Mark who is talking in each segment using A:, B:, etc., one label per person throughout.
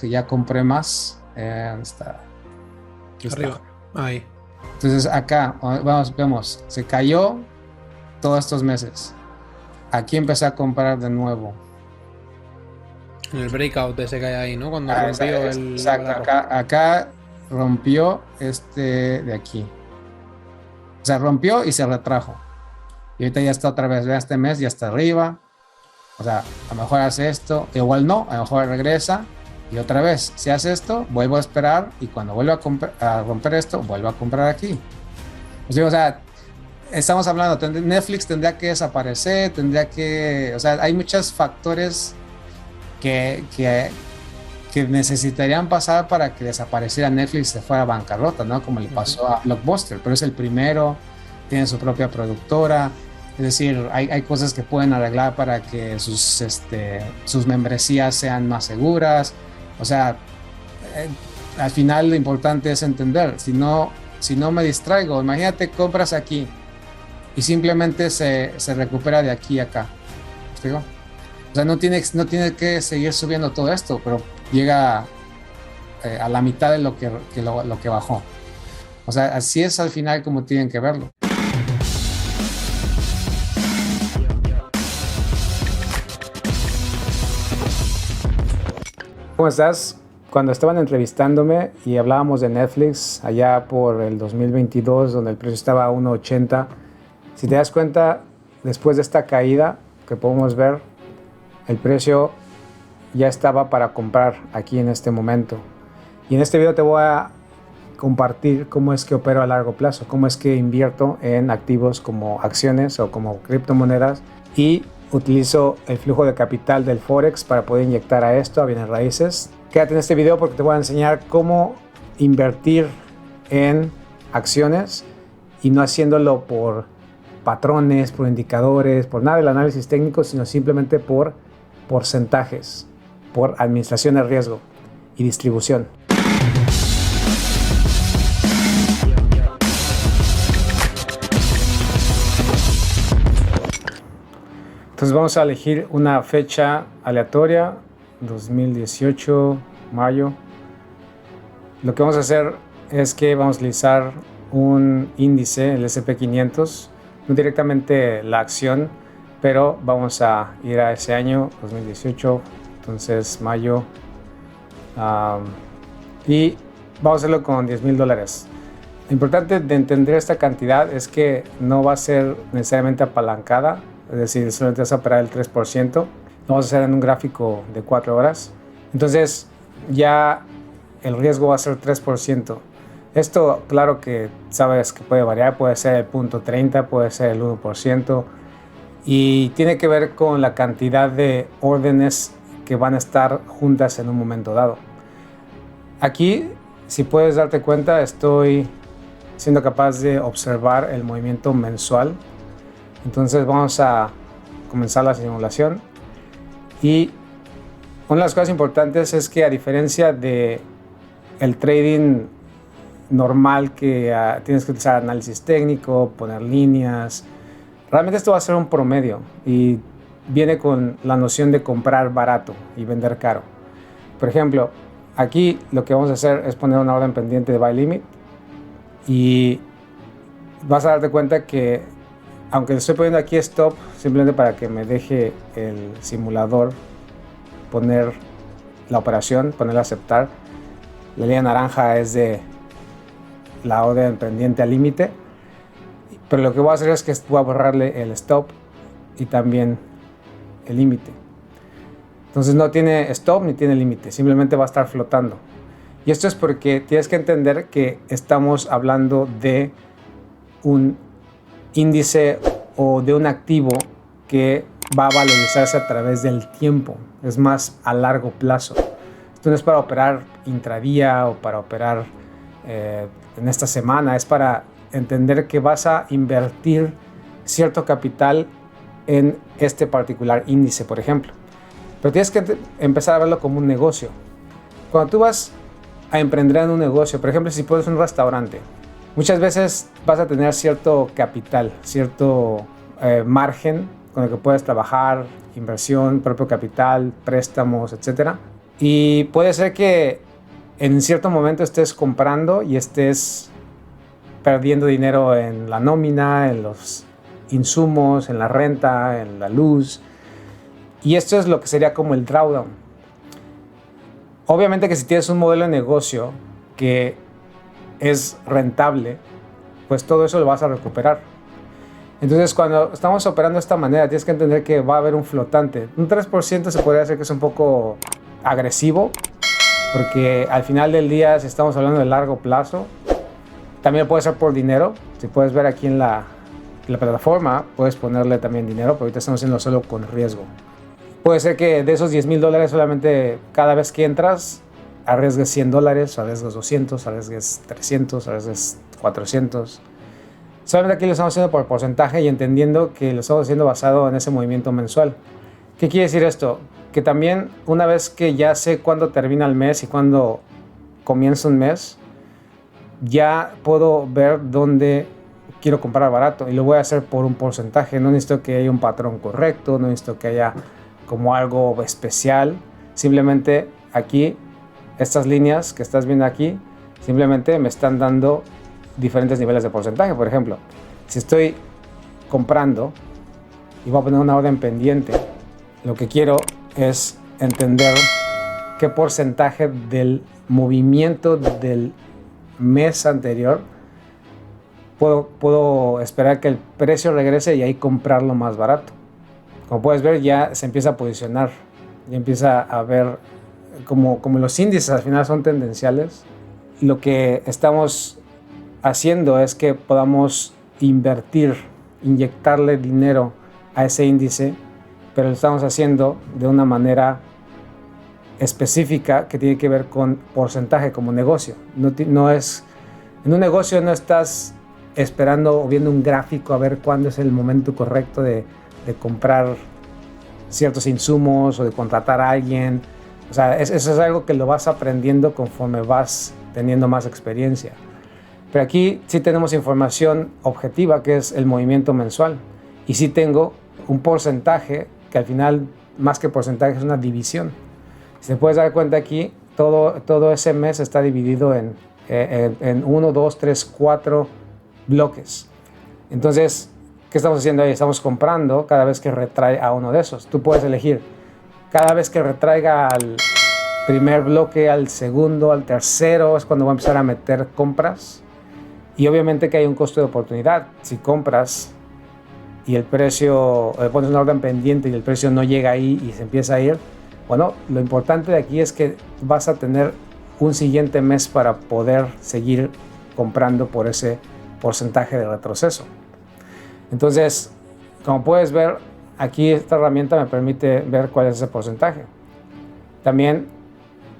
A: que ya compré más. ¿Dónde está? Aquí está.
B: Arriba. Ahí.
A: Entonces acá, vemos, se cayó todos estos meses. Aquí empecé a comprar de nuevo.
B: En el breakout ese que hay ahí, ¿no? Cuando rompió la
A: Exacto,
B: barra.
A: acá rompió de aquí. O sea, rompió y se retrajo. Y ahorita ya está otra vez, vea, este mes ya está arriba. O sea, a lo mejor hace esto, igual no, a lo mejor regresa. Y otra vez, si hace esto, vuelvo a esperar y cuando vuelva a romper esto, vuelvo a comprar aquí. Pues digo, o sea, estamos hablando, Netflix tendría que desaparecer, o sea, hay muchos factores que, que, que necesitarían pasar para que desapareciera Netflix y se fuera a bancarrota, ¿no? Como le pasó a Blockbuster, pero es el primero, tiene su propia productora, es decir, hay cosas que pueden arreglar para que sus membresías sean más seguras, o sea, eh, al final lo importante es entender, si no me distraigo, imagínate compras aquí y simplemente se recupera de aquí a acá, ¿me explico? O sea, no tiene que seguir subiendo todo esto, pero llega a la mitad de lo que bajó. O sea, así es al final como tienen que verlo. ¿Cómo estás? Cuando estaban entrevistándome y hablábamos de Netflix allá por el 2022, donde el precio estaba a 1.80, si te das cuenta, después de esta caída que podemos ver, el precio ya estaba para comprar aquí en este momento. Y en este video te voy a compartir cómo es que opero a largo plazo, cómo es que invierto en activos como acciones o como criptomonedas y utilizo el flujo de capital del Forex para poder inyectar a esto, a bienes raíces. Quédate en este video porque te voy a enseñar cómo invertir en acciones y no haciéndolo por patrones, por indicadores, por nada del análisis técnico, sino simplemente por porcentajes, por administración de riesgo y distribución. Entonces vamos a elegir una fecha aleatoria, 2018, mayo. Lo que vamos a hacer es que vamos a utilizar un índice, el S&P 500, no directamente la acción, pero vamos a ir a ese año, 2018, entonces mayo, y vamos a hacerlo con $10,000. Lo importante de entender esta cantidad es que no va a ser necesariamente apalancada, es decir, solamente vas a operar el 3%, lo vamos a hacer en un gráfico de 4 horas, entonces ya el riesgo va a ser 3%. Esto, claro que sabes que puede variar, puede ser el 0.30, puede ser el 1%, y tiene que ver con la cantidad de órdenes que van a estar juntas en un momento dado. Aquí, si puedes darte cuenta, estoy siendo capaz de observar el movimiento mensual. Entonces vamos a comenzar la simulación. Y una de las cosas importantes es que, a diferencia de el trading normal que tienes que utilizar análisis técnico, poner líneas, realmente esto va a ser un promedio y viene con la noción de comprar barato y vender caro. Por ejemplo, aquí lo que vamos a hacer es poner una orden pendiente de buy limit y vas a darte cuenta que, aunque le estoy poniendo aquí stop simplemente para que me deje el simulador poner la operación, ponerle a aceptar, la línea naranja es de la orden pendiente al límite, pero lo que voy a hacer es que voy a borrarle el stop y también el límite. Entonces no tiene stop ni tiene límite, simplemente va a estar flotando. Y esto es porque tienes que entender que estamos hablando de un índice o de un activo que va a valorizarse a través del tiempo, es más a largo plazo. Esto no es para operar intradía o para operar en esta semana, es para entender que vas a invertir cierto capital en este particular índice, por ejemplo. Pero tienes que empezar a verlo como un negocio. Cuando tú vas a emprender en un negocio, por ejemplo, si pones un restaurante, muchas veces vas a tener cierto capital, cierto margen con el que puedes trabajar, inversión, propio capital, préstamos, etc. Y puede ser que en cierto momento estés comprando y estés perdiendo dinero en la nómina, en los insumos, en la renta, en la luz. Y esto es lo que sería como el drawdown. Obviamente que si tienes un modelo de negocio que es rentable, pues todo eso lo vas a recuperar. Entonces, cuando estamos operando de esta manera, tienes que entender que va a haber un flotante. Un 3% se podría decir que es un poco agresivo, porque al final del día, si estamos hablando de largo plazo, también puede ser por dinero. Si puedes ver aquí en la plataforma, puedes ponerle también dinero, pero ahorita estamos haciendo solo con riesgo. Puede ser que de esos $10,000 solamente cada vez que entras arriesgues $100, arriesgues 200, arriesgues 300, arriesgues 400. Solamente aquí lo estamos haciendo por porcentaje y entendiendo que lo estamos haciendo basado en ese movimiento mensual. ¿Qué quiere decir esto? Que también una vez que ya sé cuándo termina el mes y cuándo comienza un mes, ya puedo ver dónde quiero comprar barato y lo voy a hacer por un porcentaje. No necesito que haya un patrón correcto, no necesito que haya como algo especial. Simplemente aquí, estas líneas que estás viendo aquí, simplemente me están dando diferentes niveles de porcentaje. Por ejemplo, si estoy comprando y voy a poner una orden pendiente, lo que quiero es entender qué porcentaje del movimiento del mes anterior puedo esperar que el precio regrese y ahí comprarlo más barato. Como puedes ver, ya se empieza a posicionar, ya empieza a ver como los índices al final son tendenciales. Lo que estamos haciendo es que podamos invertir, inyectarle dinero a ese índice, pero lo estamos haciendo de una manera específica que tiene que ver con porcentaje como negocio. No es, en un negocio no estás esperando o viendo un gráfico a ver cuándo es el momento correcto de comprar ciertos insumos o de contratar a alguien. O sea, eso es algo que lo vas aprendiendo conforme vas teniendo más experiencia. Pero aquí sí tenemos información objetiva, que es el movimiento mensual. Y sí tengo un porcentaje que al final, más que porcentaje, es una división. Si te puedes dar cuenta aquí, todo ese mes está dividido en 1, 2, 3, 4 bloques. Entonces, ¿qué estamos haciendo ahí? Estamos comprando cada vez que retrae a uno de esos. Tú puedes elegir cada vez que retraiga al primer bloque, al segundo, al tercero, es cuando voy a empezar a meter compras. Y obviamente que hay un costo de oportunidad. Si compras y el precio, pones una orden pendiente y el precio no llega ahí y se empieza a ir, bueno, lo importante de aquí es que vas a tener un siguiente mes para poder seguir comprando por ese porcentaje de retroceso. Entonces, como puedes ver, aquí esta herramienta me permite ver cuál es ese porcentaje. También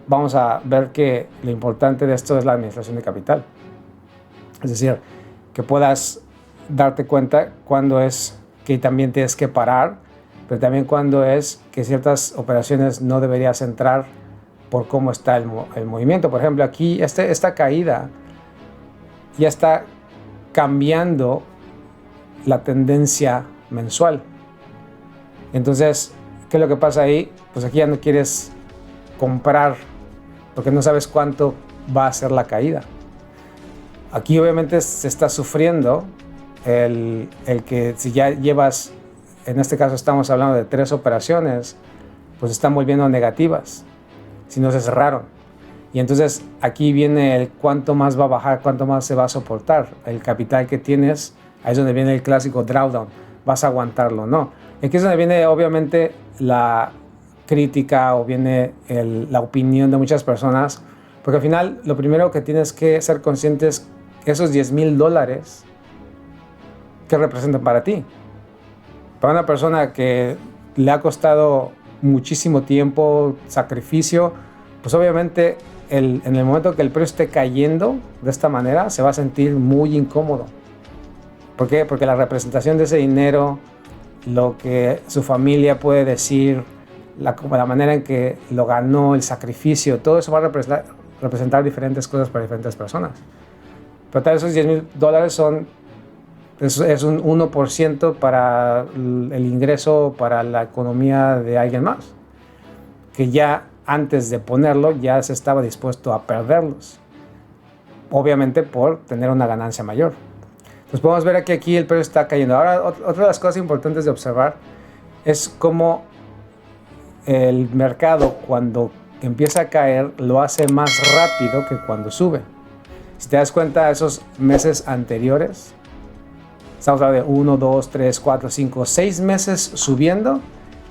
A: vamos a ver que lo importante de esto es la administración de capital. Es decir, que puedas darte cuenta cuándo es que también tienes que parar, pero también cuándo es que ciertas operaciones no deberías entrar por cómo está el movimiento. Por ejemplo, aquí esta caída ya está cambiando la tendencia mensual. Entonces, ¿qué es lo que pasa ahí? Pues aquí ya no quieres comprar porque no sabes cuánto va a ser la caída. Aquí obviamente se está sufriendo el que si ya llevas, en este caso estamos hablando de 3 operaciones, pues están volviendo negativas, si no se cerraron. Y entonces aquí viene el cuánto más va a bajar, cuánto más se va a soportar. El capital que tienes, ahí es donde viene el clásico drawdown, vas a aguantarlo o no. Y aquí es donde viene obviamente la crítica o viene la opinión de muchas personas, porque al final lo primero que tienes que ser consciente es esos $10,000, ¿qué representan para ti? Para una persona que le ha costado muchísimo tiempo, sacrificio, pues obviamente en el momento que el precio esté cayendo de esta manera, se va a sentir muy incómodo. ¿Por qué? Porque la representación de ese dinero, lo que su familia puede decir, la manera en que lo ganó, el sacrificio, todo eso va a representar diferentes cosas para diferentes personas. Pero tal vez esos $10,000 es un 1% para el ingreso, para la economía de alguien más, que ya antes de ponerlo ya se estaba dispuesto a perderlos, obviamente por tener una ganancia mayor. Entonces podemos ver que aquí el precio está cayendo. Ahora, otra de las cosas importantes de observar es cómo el mercado, cuando empieza a caer, lo hace más rápido que cuando sube. Si te das cuenta, esos meses anteriores, estamos hablando de 1, 2, 3, 4, 5, 6 meses subiendo,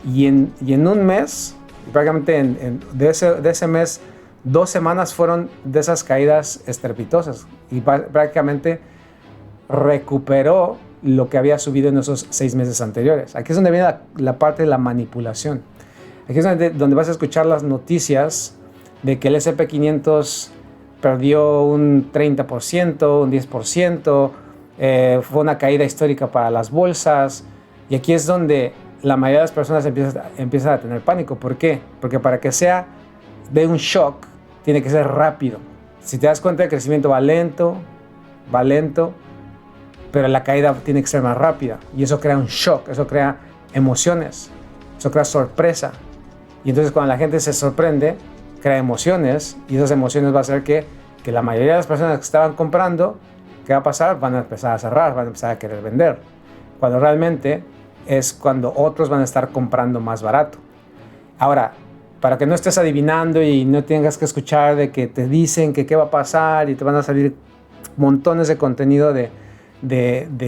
A: y en un mes, prácticamente de ese mes, 2 semanas fueron de esas caídas estrepitosas, y prácticamente recuperó lo que había subido en esos 6 meses anteriores. Aquí es donde viene la parte de la manipulación. Aquí es donde vas a escuchar las noticias de que el S&P 500 perdió un 30%, un 10%, fue una caída histórica para las bolsas, y aquí es donde la mayoría de las personas empiezan a tener pánico. ¿Por qué? Porque para que sea de un shock, tiene que ser rápido. Si te das cuenta, el crecimiento va lento, pero la caída tiene que ser más rápida, y eso crea un shock, eso crea emociones, eso crea sorpresa. Y entonces cuando la gente se sorprende, crea emociones, y esas emociones va a hacer que la mayoría de las personas que estaban comprando, ¿qué va a pasar? Van a empezar a cerrar, van a empezar a querer vender, cuando realmente es cuando otros van a estar comprando más barato. Ahora, para que no estés adivinando y no tengas que escuchar de que te dicen que qué va a pasar y te van a salir montones de contenido de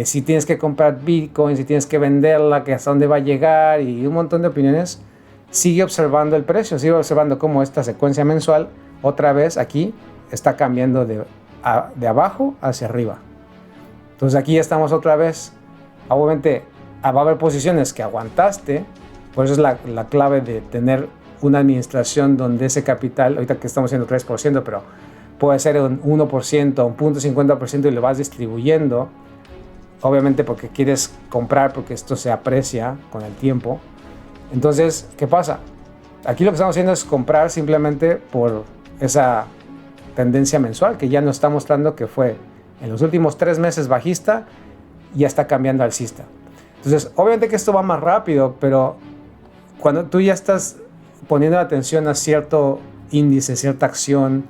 A: si tienes que comprar Bitcoin, si tienes que venderla, que hasta dónde va a llegar, y un montón de opiniones, sigue observando el precio, sigue observando cómo esta secuencia mensual otra vez aquí está cambiando de abajo hacia arriba. Entonces aquí estamos otra vez. Obviamente va a haber posiciones que aguantaste, por eso es la clave de tener una administración donde ese capital, ahorita que estamos haciendo 3%, pero puede ser un 1%, un 0.50%, y lo vas distribuyendo, obviamente porque quieres comprar, porque esto se aprecia con el tiempo. Entonces, ¿qué pasa? Aquí lo que estamos haciendo es comprar simplemente por esa tendencia mensual que ya nos está mostrando que fue en los últimos 3 meses bajista y ya está cambiando alcista. Entonces, obviamente que esto va más rápido, pero cuando tú ya estás poniendo atención a cierto índice, cierta acción,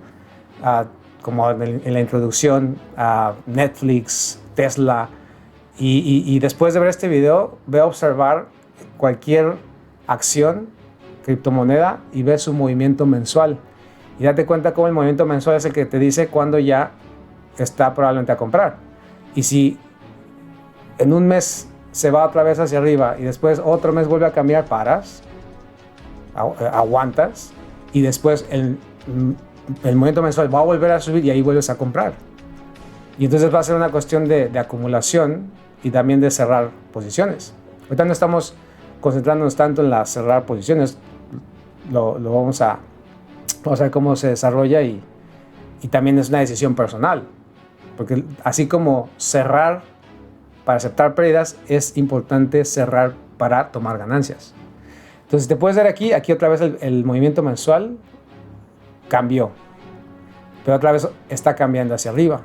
A: como en la introducción, a Netflix, Tesla, y después de ver este video, ve a observar cualquier acción, criptomoneda, y ve su movimiento mensual. Y date cuenta cómo el movimiento mensual es el que te dice cuándo ya está probablemente a comprar. Y si en un mes se va otra vez hacia arriba y después otro mes vuelve a cambiar, paras, aguantas, y después el movimiento mensual va a volver a subir y ahí vuelves a comprar. Y entonces va a ser una cuestión de acumulación y también de cerrar posiciones. Ahorita no estamos concentrándonos tanto en la cerrar posiciones, lo vamos a ver cómo se desarrolla, y también es una decisión personal, porque así como cerrar para aceptar pérdidas, es importante cerrar para tomar ganancias. Entonces te puedes ver aquí otra vez el movimiento mensual cambió, pero otra vez está cambiando hacia arriba.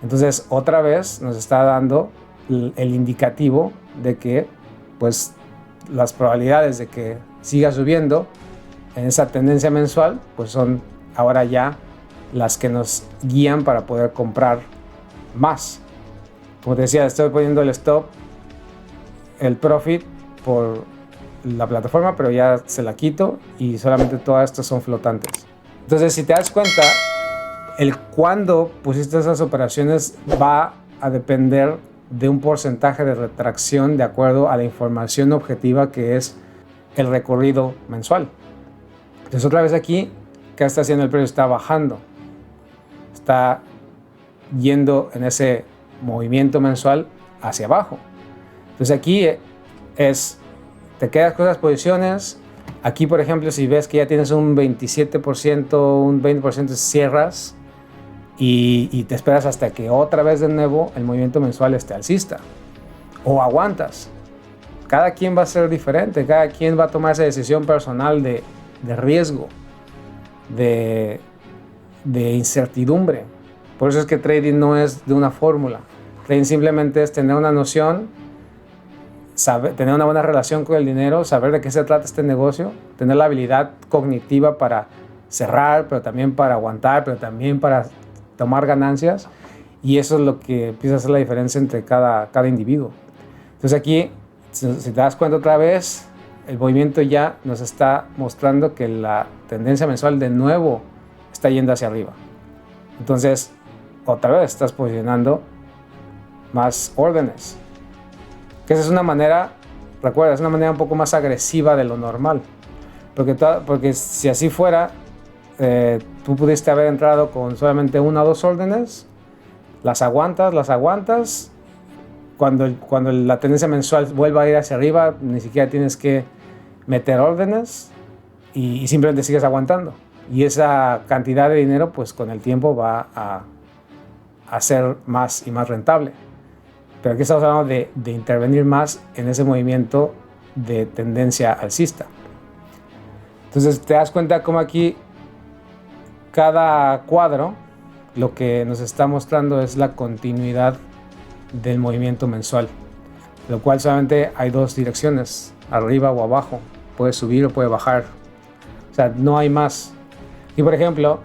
A: Entonces otra vez nos está dando el indicativo de que pues las probabilidades de que siga subiendo en esa tendencia mensual pues son ahora ya las que nos guían para poder comprar más. Como te decía, estoy poniendo el stop, el profit por la plataforma, pero ya se la quito y solamente todas estas son flotantes. Entonces, si te das cuenta, el cuándo pusiste esas operaciones va a depender de un porcentaje de retracción de acuerdo a la información objetiva que es el recorrido mensual. Entonces, otra vez aquí, ¿qué está haciendo el precio? Está bajando. Está yendo en ese movimiento mensual hacia abajo. Entonces aquí te quedas con las posiciones. Aquí, por ejemplo, si ves que ya tienes un 27%, un 20%, cierras y te esperas hasta que otra vez de nuevo el movimiento mensual esté alcista, o aguantas. Cada quien va a ser diferente, cada quien va a tomar esa decisión personal de riesgo, de incertidumbre. Por eso es que trading no es de una fórmula. Trading simplemente es tener una noción, tener una buena relación con el dinero, saber de qué se trata este negocio, tener la habilidad cognitiva para cerrar, pero también para aguantar, pero también para tomar ganancias. Y eso es lo que empieza a hacer la diferencia entre cada individuo. Entonces aquí, si te das cuenta otra vez, el movimiento ya nos está mostrando que la tendencia mensual de nuevo está yendo hacia arriba. Entonces, otra vez estás posicionando más órdenes. Que esa es una manera, recuerda, es una manera un poco más agresiva de lo normal. Porque si así fuera, tú pudiste haber entrado con solamente 1 o 2 órdenes, las aguantas. Cuando la tendencia mensual vuelva a ir hacia arriba, ni siquiera tienes que meter órdenes y simplemente sigues aguantando. Y esa cantidad de dinero, pues con el tiempo va a ser más y más rentable. Pero aquí estamos hablando de intervenir más en ese movimiento de tendencia alcista. Entonces te das cuenta cómo aquí cada cuadro lo que nos está mostrando es la continuidad del movimiento mensual, lo cual solamente hay 2 direcciones, arriba o abajo, puede subir o puede bajar, o sea, no hay más. Y por ejemplo,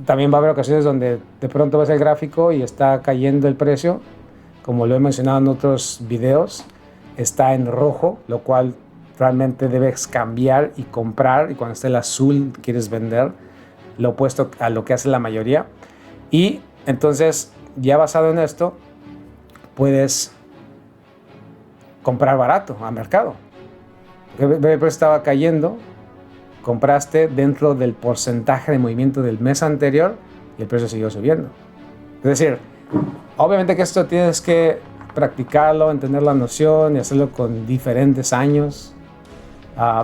A: también va a haber ocasiones donde de pronto ves el gráfico y está cayendo el precio, como lo he mencionado en otros videos, está en rojo, lo cual realmente debes cambiar y comprar, y cuando esté el azul quieres vender, lo opuesto a lo que hace la mayoría. Y entonces, ya basado en esto, puedes comprar barato a mercado. El precio estaba cayendo, compraste dentro del porcentaje de movimiento del mes anterior y el precio siguió subiendo. Es decir, obviamente que esto tienes que practicarlo, entender la noción y hacerlo con diferentes años,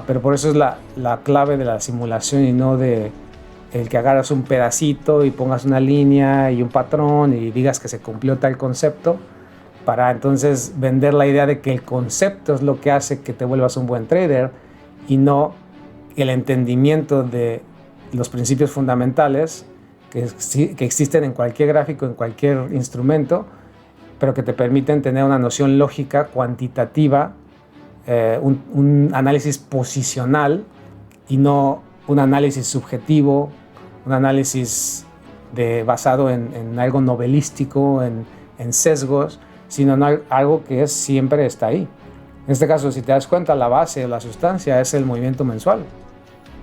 A: pero por eso es la clave de la simulación y no de el que agarras un pedacito y pongas una línea y un patrón y digas que se cumplió tal concepto, para entonces vender la idea de que el concepto es lo que hace que te vuelvas un buen trader y no el entendimiento de los principios fundamentales que existen en cualquier gráfico, en cualquier instrumento, pero que te permiten tener una noción lógica, cuantitativa, un análisis posicional y no un análisis subjetivo, un análisis basado en algo novelístico, en sesgos, sino en algo que siempre está ahí. En este caso, si te das cuenta, la base o la sustancia es el movimiento mensual.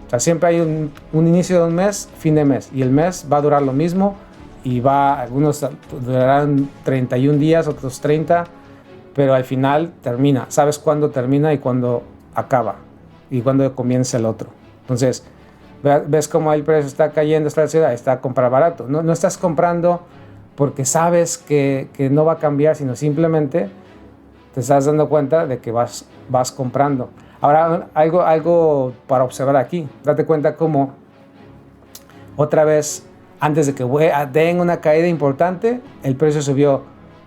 A: O sea, siempre hay un inicio de un mes, fin de mes, y el mes va a durar lo mismo, y algunos durarán 31 días, otros 30, pero al final termina. Sabes cuándo termina y cuándo acaba, y cuándo comienza el otro. Entonces, ves cómo el precio está cayendo, está a comprar barato. No estás comprando porque sabes que no va a cambiar, sino simplemente te estás dando cuenta de que vas comprando. Ahora, algo para observar aquí. Date cuenta cómo otra vez, antes de que den una caída importante, el precio subió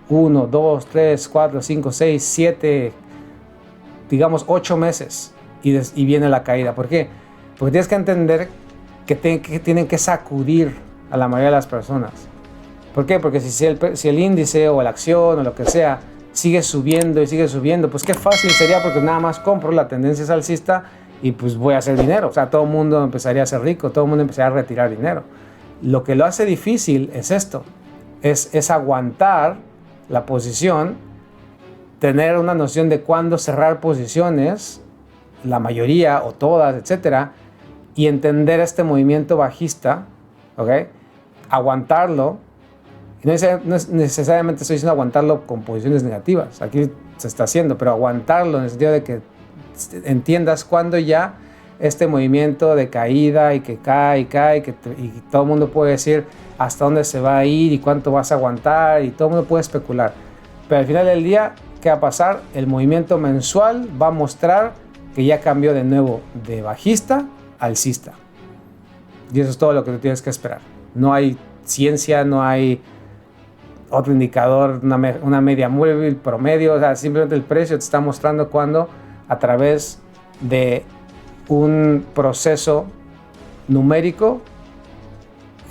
A: 1, 2, 3, 4, 5, 6, 7, digamos 8 meses y viene la caída. ¿Por qué? Porque tienes que entender que tienen que sacudir a la mayoría de las personas. ¿Por qué? Porque si el índice o la acción o lo que sea sigue subiendo y sigue subiendo, pues qué fácil sería, porque nada más compro, la tendencia es alcista y pues voy a hacer dinero. O sea, todo el mundo empezaría a ser rico, todo el mundo empezaría a retirar dinero. Lo que lo hace difícil es esto, es aguantar la posición, tener una noción de cuándo cerrar posiciones, la mayoría o todas, etcétera, y entender este movimiento bajista, ¿ok? Aguantarlo. No necesariamente estoy diciendo aguantarlo con posiciones negativas, aquí se está haciendo, pero aguantarlo en el sentido de que entiendas cuándo ya este movimiento de caída y que cae y todo el mundo puede decir hasta dónde se va a ir y cuánto vas a aguantar, y todo el mundo puede especular, pero al final del día, ¿qué va a pasar? El movimiento mensual va a mostrar que ya cambió de nuevo de bajista a alcista, y eso es todo lo que tú tienes que esperar. No hay ciencia, no hay otro indicador, una media móvil promedio, o sea, simplemente el precio te está mostrando cuando, a través de un proceso numérico,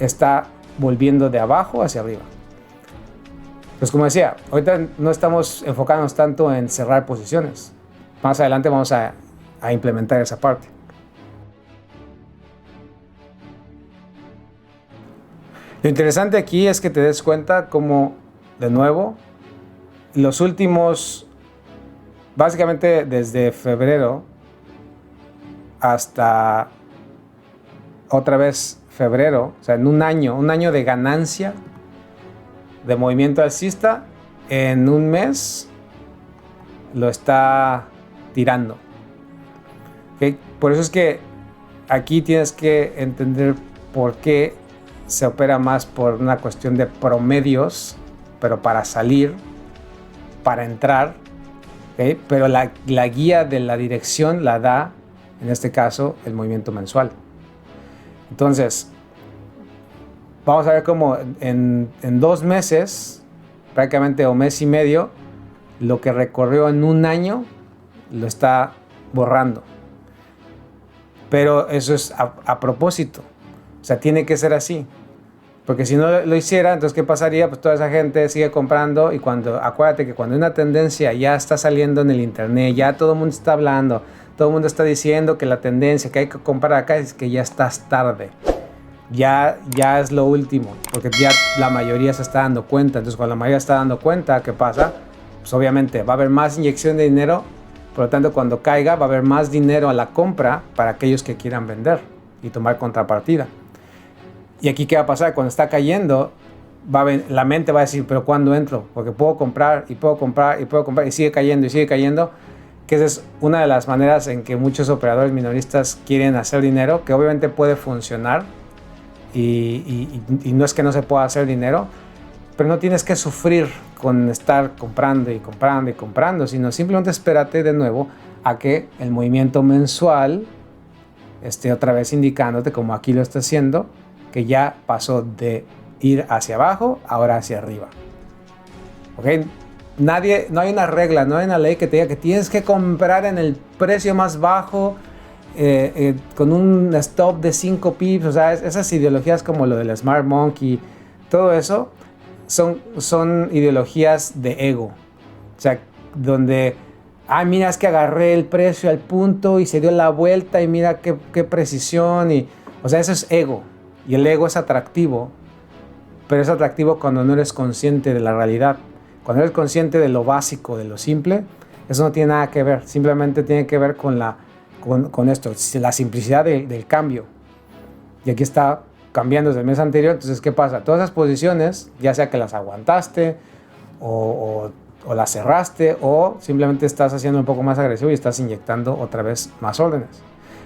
A: está volviendo de abajo hacia arriba. Pues como decía, ahorita no estamos enfocándonos tanto en cerrar posiciones. Más adelante vamos a implementar esa parte. Lo interesante aquí es que te des cuenta como, de nuevo, los últimos, básicamente desde febrero hasta otra vez febrero, o sea, en un año de ganancia de movimiento alcista, en un mes lo está tirando. ¿Okay? Por eso es que aquí tienes que entender por qué se opera más por una cuestión de promedios, pero para salir, para entrar, ¿okay? Pero la guía de la dirección la da, en este caso, el movimiento mensual. Entonces, vamos a ver cómo en 2 meses, prácticamente o mes y medio, lo que recorrió en un año lo está borrando. Pero eso es a propósito. O sea, tiene que ser así. Porque si no lo hiciera, entonces ¿qué pasaría? Pues toda esa gente sigue comprando y acuérdate que cuando una tendencia ya está saliendo en el internet, ya todo el mundo está hablando, todo el mundo está diciendo que la tendencia que hay que comprar acá es que ya estás tarde. Ya es lo último, porque ya la mayoría se está dando cuenta. Entonces cuando la mayoría está dando cuenta, ¿qué pasa? Pues obviamente va a haber más inyección de dinero, por lo tanto cuando caiga va a haber más dinero a la compra para aquellos que quieran vender y tomar contrapartida. Y aquí, ¿qué va a pasar? Cuando está cayendo, la mente va a decir, ¿pero cuándo entro? Porque puedo comprar y puedo comprar y puedo comprar y sigue cayendo. Que esa es una de las maneras en que muchos operadores minoristas quieren hacer dinero, que obviamente puede funcionar y no es que no se pueda hacer dinero, pero no tienes que sufrir con estar comprando y comprando y comprando, sino simplemente espérate de nuevo a que el movimiento mensual esté otra vez indicándote, como aquí lo está haciendo, que ya pasó de ir hacia abajo, ahora hacia arriba. ¿Ok? No hay una regla, no hay una ley que te diga que tienes que comprar en el precio más bajo con un stop de 5 pips. O sea, esas ideologías como lo del Smart Monkey, todo eso son ideologías de ego. O sea, donde, mira, es que agarré el precio al punto y se dio la vuelta y mira qué precisión. O sea, eso es ego. Y el ego es atractivo, pero es atractivo cuando no eres consciente de la realidad. Cuando eres consciente de lo básico, de lo simple, eso no tiene nada que ver. Simplemente tiene que ver con esto, la simplicidad del cambio. Y aquí está cambiando desde el mes anterior. Entonces, ¿qué pasa? Todas esas posiciones, ya sea que las aguantaste o las cerraste, o simplemente estás haciendo un poco más agresivo y estás inyectando otra vez más órdenes.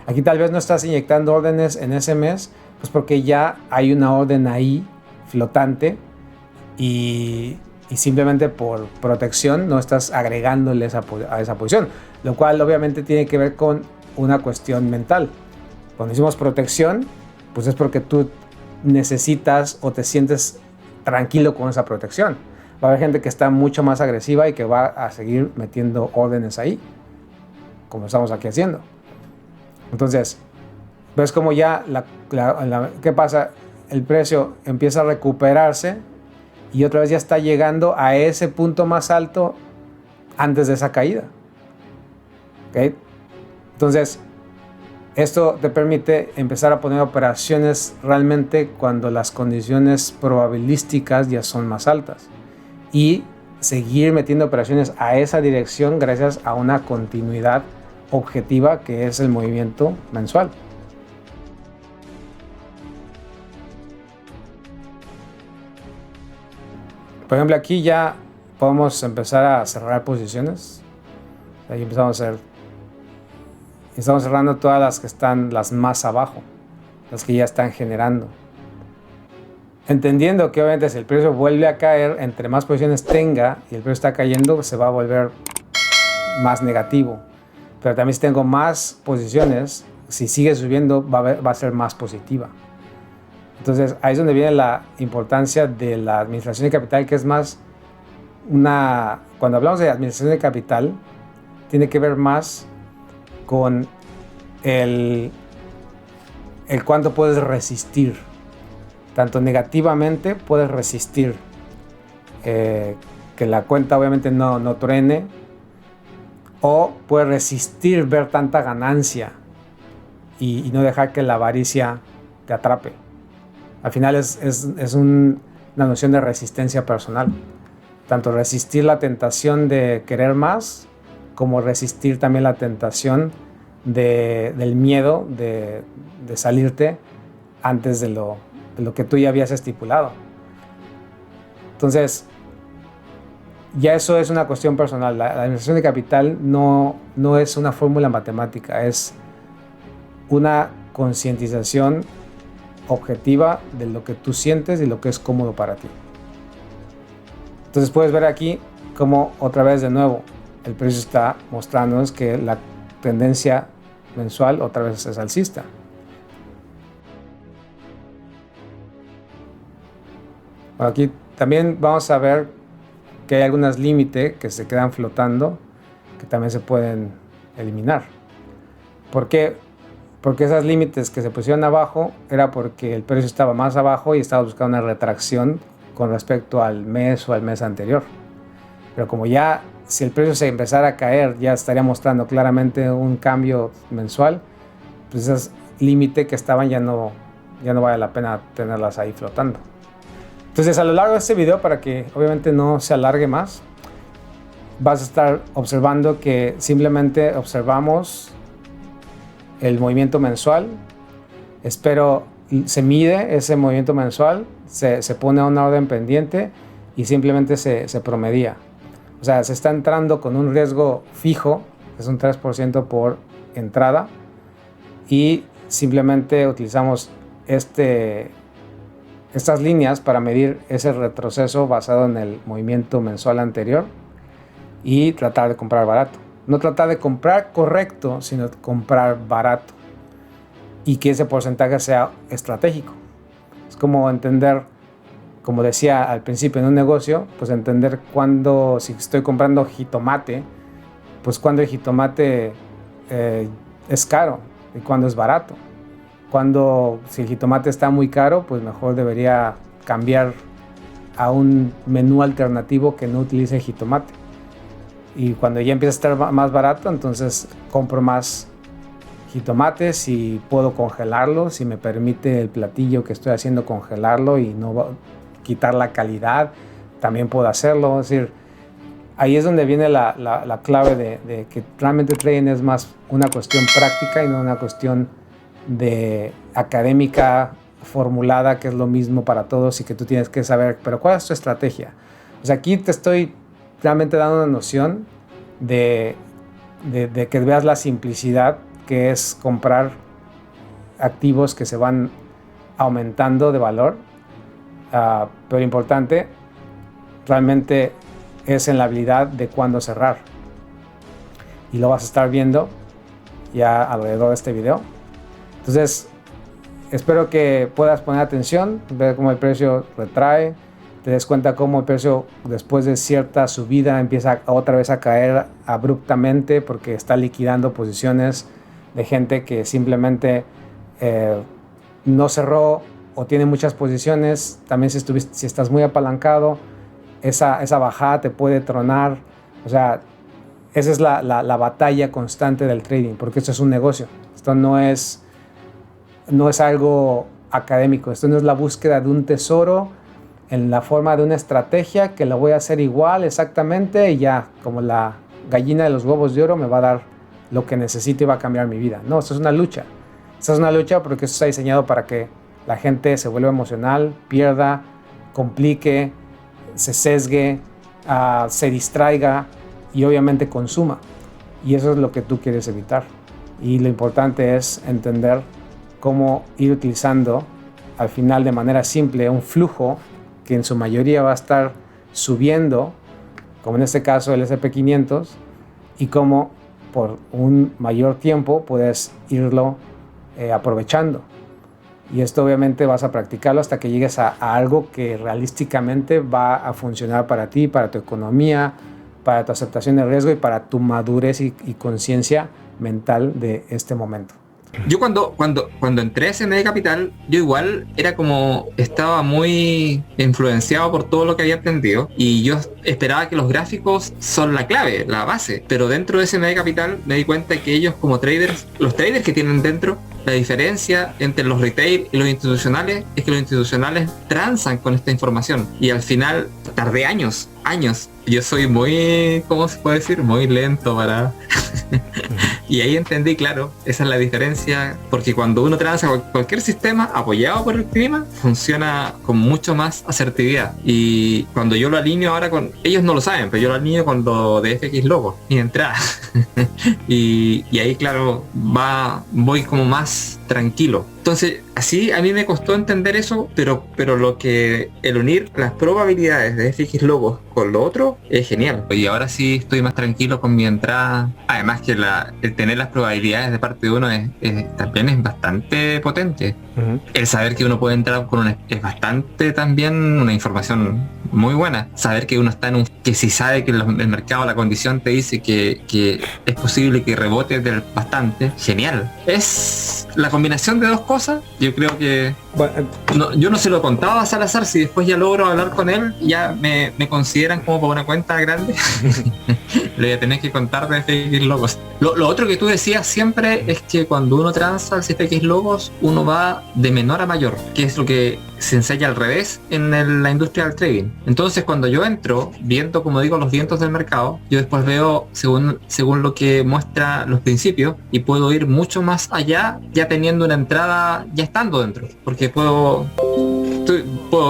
A: Aquí tal vez no estás inyectando órdenes en ese mes, pues porque ya hay una orden ahí flotante y simplemente por protección no estás agregándole a esa posición, lo cual obviamente tiene que ver con una cuestión mental. Cuando decimos protección, pues es porque tú necesitas o te sientes tranquilo con esa protección. Va a haber gente que está mucho más agresiva y que va a seguir metiendo órdenes ahí, como estamos aquí haciendo. Entonces, ves como ya ¿qué pasa? El precio empieza a recuperarse y otra vez ya está llegando a ese punto más alto antes de esa caída. ¿Okay? Entonces, esto te permite empezar a poner operaciones realmente cuando las condiciones probabilísticas ya son más altas y seguir metiendo operaciones a esa dirección gracias a una continuidad objetiva que es el movimiento mensual. Por ejemplo, aquí ya podemos empezar a cerrar posiciones. Ahí empezamos a hacer. Estamos cerrando todas las que están las más abajo, las que ya están generando. Entendiendo que obviamente si el precio vuelve a caer, entre más posiciones tenga y el precio está cayendo, se va a volver más negativo. Pero también si tengo más posiciones, si sigue subiendo va a ser más positiva. Entonces ahí es donde viene la importancia de la administración de capital, que es más cuando hablamos de administración de capital, tiene que ver más con el cuánto puedes resistir. Tanto negativamente puedes resistir que la cuenta obviamente no truene, o puedes resistir ver tanta ganancia y no dejar que la avaricia te atrape. Al final es una noción de resistencia personal. Tanto resistir la tentación de querer más, como resistir también la tentación del miedo de salirte antes de lo que tú ya habías estipulado. Entonces, ya eso es una cuestión personal. La administración de capital no es una fórmula matemática, es una concientización objetiva de lo que tú sientes y lo que es cómodo para ti. Entonces puedes ver aquí cómo otra vez de nuevo el precio está mostrándonos que la tendencia mensual otra vez es alcista. Bueno, aquí también vamos a ver que hay algunos límites que se quedan flotando que también se pueden eliminar. ¿Por qué? Porque esos límites que se pusieron abajo era porque el precio estaba más abajo y estaba buscando una retracción con respecto al mes o al mes anterior. Pero como ya, si el precio se empezara a caer, ya estaría mostrando claramente un cambio mensual, pues esos límites que estaban ya no vale la pena tenerlas ahí flotando. Entonces, a lo largo de este video, para que obviamente no se alargue más, vas a estar observando que simplemente observamos el movimiento mensual. Se mide ese movimiento mensual, se pone a una orden pendiente y simplemente se promedia. O sea, se está entrando con un riesgo fijo, que es un 3% por entrada, y simplemente utilizamos estas líneas para medir ese retroceso basado en el movimiento mensual anterior y tratar de comprar barato. No tratar de comprar correcto, sino comprar barato y que ese porcentaje sea estratégico. Es como entender, como decía al principio en un negocio, pues entender cuándo, si estoy comprando jitomate, pues cuándo el jitomate es caro y cuándo es barato. Si el jitomate está muy caro, pues mejor debería cambiar a un menú alternativo que no utilice jitomate. Y cuando ya empieza a estar más barato, entonces compro más jitomates y puedo congelarlo, si me permite el platillo que estoy haciendo congelarlo y no quitar la calidad, también puedo hacerlo. Es decir, ahí es donde viene la clave de que realmente trading es más una cuestión práctica y no una cuestión de académica formulada, que es lo mismo para todos y que tú tienes que saber, pero ¿cuál es tu estrategia? O sea, aquí te estoy realmente dando una noción de que veas la simplicidad que es comprar activos que se van aumentando de valor, pero importante realmente es en la habilidad de cuándo cerrar, y lo vas a estar viendo ya alrededor de este video. Entonces espero que puedas poner atención, ver cómo el precio retrae, te des cuenta cómo el precio después de cierta subida empieza otra vez a caer abruptamente porque está liquidando posiciones de gente que simplemente no cerró o tiene muchas posiciones. También si estás muy apalancado, esa bajada te puede tronar. O sea, esa es la batalla constante del trading, porque esto es un negocio. Esto no es algo académico. Esto no es la búsqueda de un tesoro en la forma de una estrategia que lo voy a hacer igual exactamente y ya, como la gallina de los huevos de oro, me va a dar lo que necesito y va a cambiar mi vida. No, esto es una lucha. Esto es una lucha porque esto está diseñado para que la gente se vuelva emocional, pierda, complique, se sesgue, se distraiga y obviamente consuma. Y eso es lo que tú quieres evitar. Y lo importante es entender cómo ir utilizando al final de manera simple un flujo que en su mayoría va a estar subiendo, como en este caso el S&P 500, y cómo por un mayor tiempo puedes irlo aprovechando. Y esto obviamente vas a practicarlo hasta que llegues a algo que realísticamente va a funcionar para ti, para tu economía, para tu aceptación del riesgo y para tu madurez y conciencia mental de este momento.
C: Yo cuando entré a SMD Capital, yo igual estaba muy influenciado por todo lo que había aprendido y yo esperaba que los gráficos son la clave, la base, pero dentro de SMD Capital me di cuenta que ellos como traders, los traders que tienen dentro, La diferencia entre los retail y los institucionales es que los institucionales transan con esta información y al final tardé años. Yo soy muy, ¿cómo se puede decir? Muy lento para... Y ahí entendí, claro, esa es la diferencia, porque cuando uno transa con cualquier sistema apoyado por el clima, funciona con mucho más asertividad. Y cuando yo lo alineo ahora con... Ellos no lo saben, pero yo lo alineo con lo de FX Logo, mi entrada. y ahí, claro, voy como más tranquilo. Entonces, así a mí me costó entender eso, pero el unir las probabilidades de FX Logos con lo otro es genial. Y ahora sí estoy más tranquilo con mi entrada. Además que el tener las probabilidades de parte de uno también es bastante potente. Uh-huh. El saber que uno puede entrar es bastante también una información muy buena. Saber que uno está que si sabe que el mercado, la condición te dice que es posible que rebote bastante, genial. Es la combinación de dos cosas. Yo creo que yo no se lo contaba a Salazar. Si después ya logro hablar con él, ya me consideran como para una cuenta grande. Le voy a tener que contar de FX Logos. Lo otro que tú decías siempre es que cuando uno transa al FX Logos, uno va de menor a mayor, que es lo que se enseña al revés en la industria del trading. Entonces cuando yo entro viendo, como digo, los vientos del mercado, yo después veo según lo que muestra los principios y puedo ir mucho más allá ya teniendo una entrada, ya estando dentro, porque puedo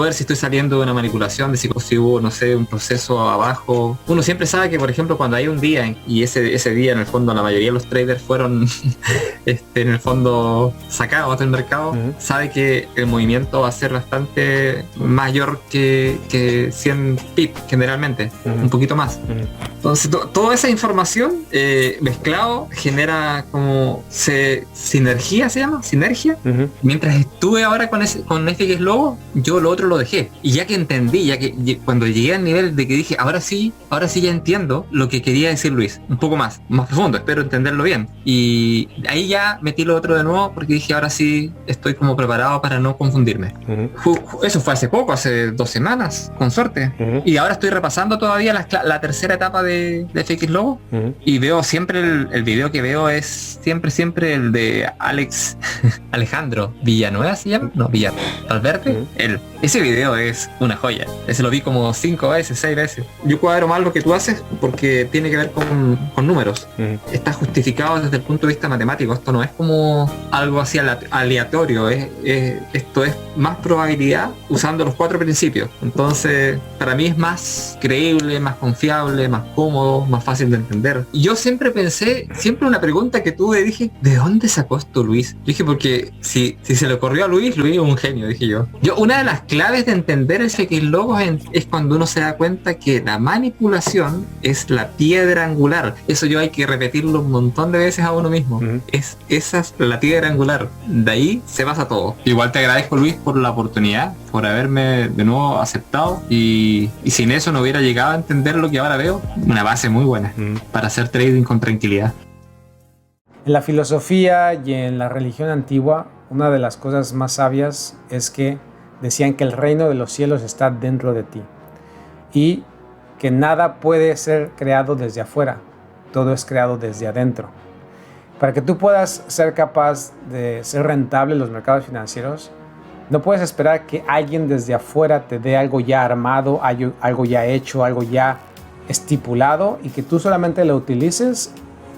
C: ver si estoy saliendo de una manipulación, de si hubo, no sé, un proceso abajo. Uno siempre sabe que, por ejemplo, cuando hay un día y ese día en el fondo la mayoría de los traders fueron en el fondo sacados del mercado, uh-huh. Sabe que el movimiento va a ser bastante mayor que 100 pips generalmente, uh-huh. Un poquito más. Uh-huh. Entonces toda esa información mezclado genera como sinergia, se llama, sinergia. Uh-huh. Mientras estuve ahora con FX Logo, yo lo otro lo dejé. Y ya que entendí, cuando llegué al nivel de que dije, ahora sí ya entiendo lo que quería decir Luis, un poco más profundo, espero entenderlo bien. Y ahí ya metí lo otro de nuevo porque dije, ahora sí estoy como preparado para no confundirme. Uh-huh. Eso fue hace poco, hace 2 semanas, con suerte. Uh-huh. Y ahora estoy repasando todavía la tercera etapa de FX Logo. Uh-huh. Y veo siempre el video que veo es siempre el de Alejandro Villanueva, ¿se llama? No, Valverde. Uh-huh. Ese video es una joya. Ese lo vi como 5 veces, 6 veces. Yo cuadro mal lo que tú haces porque tiene que ver con números. Uh-huh. Está justificado desde el punto de vista matemático. Esto no es como algo así aleatorio. Esto es más probabilidad usando los 4 principios. Entonces, para mí es más creíble, más confiable, más cómodo, más fácil de entender. Y yo siempre una pregunta que tuve, dije, ¿de dónde sacó esto Luis? Yo dije, porque si se le ocurrió a Luis es un genio, dije yo. Una de las claves de entender el FX Logos es cuando uno se da cuenta que la manipulación es la piedra angular. Eso hay que repetirlo un montón de veces a uno mismo. Uh-huh. Esa es la piedra angular. De ahí se basa todo. Igual te agradezco, Luis, por la oportunidad, por haberme de nuevo aceptado y sin eso no hubiera llegado a entender lo que ahora veo. Una base muy buena para hacer trading con tranquilidad.
A: En la filosofía y en la religión antigua, una de las cosas más sabias es que decían que el reino de los cielos está dentro de ti y que nada puede ser creado desde afuera, todo es creado desde adentro. Para que tú puedas ser capaz de ser rentable en los mercados financieros, no puedes esperar que alguien desde afuera te dé algo ya armado, algo ya hecho, algo ya estipulado y que tú solamente lo utilices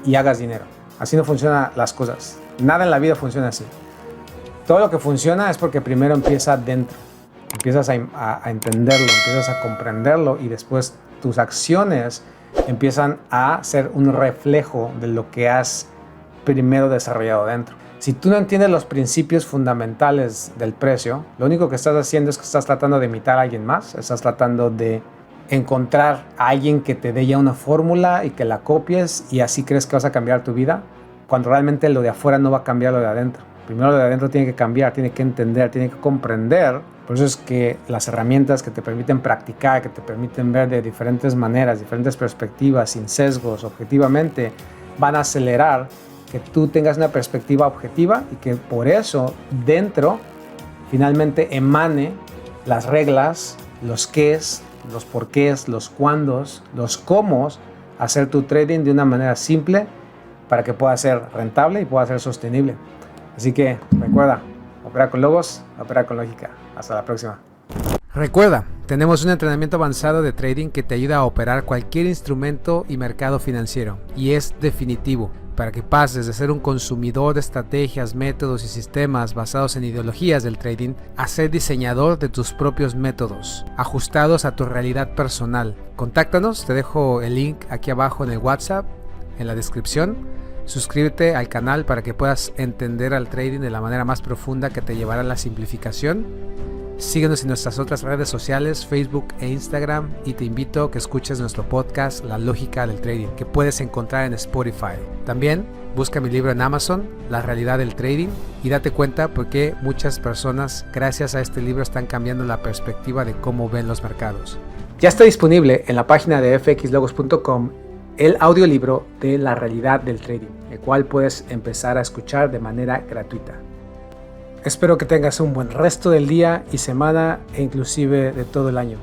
A: y hagas dinero. Así no funcionan las cosas. Nada en la vida funciona así. Todo lo que funciona es porque primero empieza dentro. Empiezas a entenderlo, empiezas a comprenderlo y después tus acciones empiezan a ser un reflejo de lo que has primero desarrollado dentro. Si tú no entiendes los principios fundamentales del precio, lo único que estás haciendo es que estás tratando de imitar a alguien más, estás tratando de encontrar a alguien que te dé ya una fórmula y que la copies y así crees que vas a cambiar tu vida, cuando realmente lo de afuera no va a cambiar lo de adentro. Primero lo de adentro tiene que cambiar, tiene que entender, tiene que comprender. Por eso es que las herramientas que te permiten practicar, que te permiten ver de diferentes maneras, diferentes perspectivas, sin sesgos, objetivamente, van a acelerar que tú tengas una perspectiva objetiva y que por eso dentro finalmente emane las reglas, los qués, los porqués, los cuándos, los cómo hacer tu trading de una manera simple para que pueda ser rentable y pueda ser sostenible. Así que recuerda, opera con logos, opera con lógica. Hasta la próxima.
D: Recuerda, tenemos un entrenamiento avanzado de trading que te ayuda a operar cualquier instrumento y mercado financiero, y es definitivo para que pases de ser un consumidor de estrategias, métodos y sistemas basados en ideologías del trading a ser diseñador de tus propios métodos, ajustados a tu realidad personal. Contáctanos, te dejo el link aquí abajo en el WhatsApp, en la descripción. Suscríbete al canal para que puedas entender al trading de la manera más profunda que te llevará a la simplificación. Síguenos en nuestras otras redes sociales, Facebook e Instagram, y te invito a que escuches nuestro podcast La Lógica del Trading, que puedes encontrar en Spotify. También busca mi libro en Amazon, La Realidad del Trading, y date cuenta por qué muchas personas gracias a este libro están cambiando la perspectiva de cómo ven los mercados.
A: Ya está disponible en la página de fxlogos.com el audiolibro de La Realidad del Trading, el cual puedes empezar a escuchar de manera gratuita. Espero que tengas un buen resto del día y semana e inclusive de todo el año.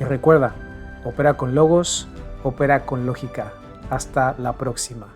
A: Y recuerda, opera con logos, opera con lógica. Hasta la próxima.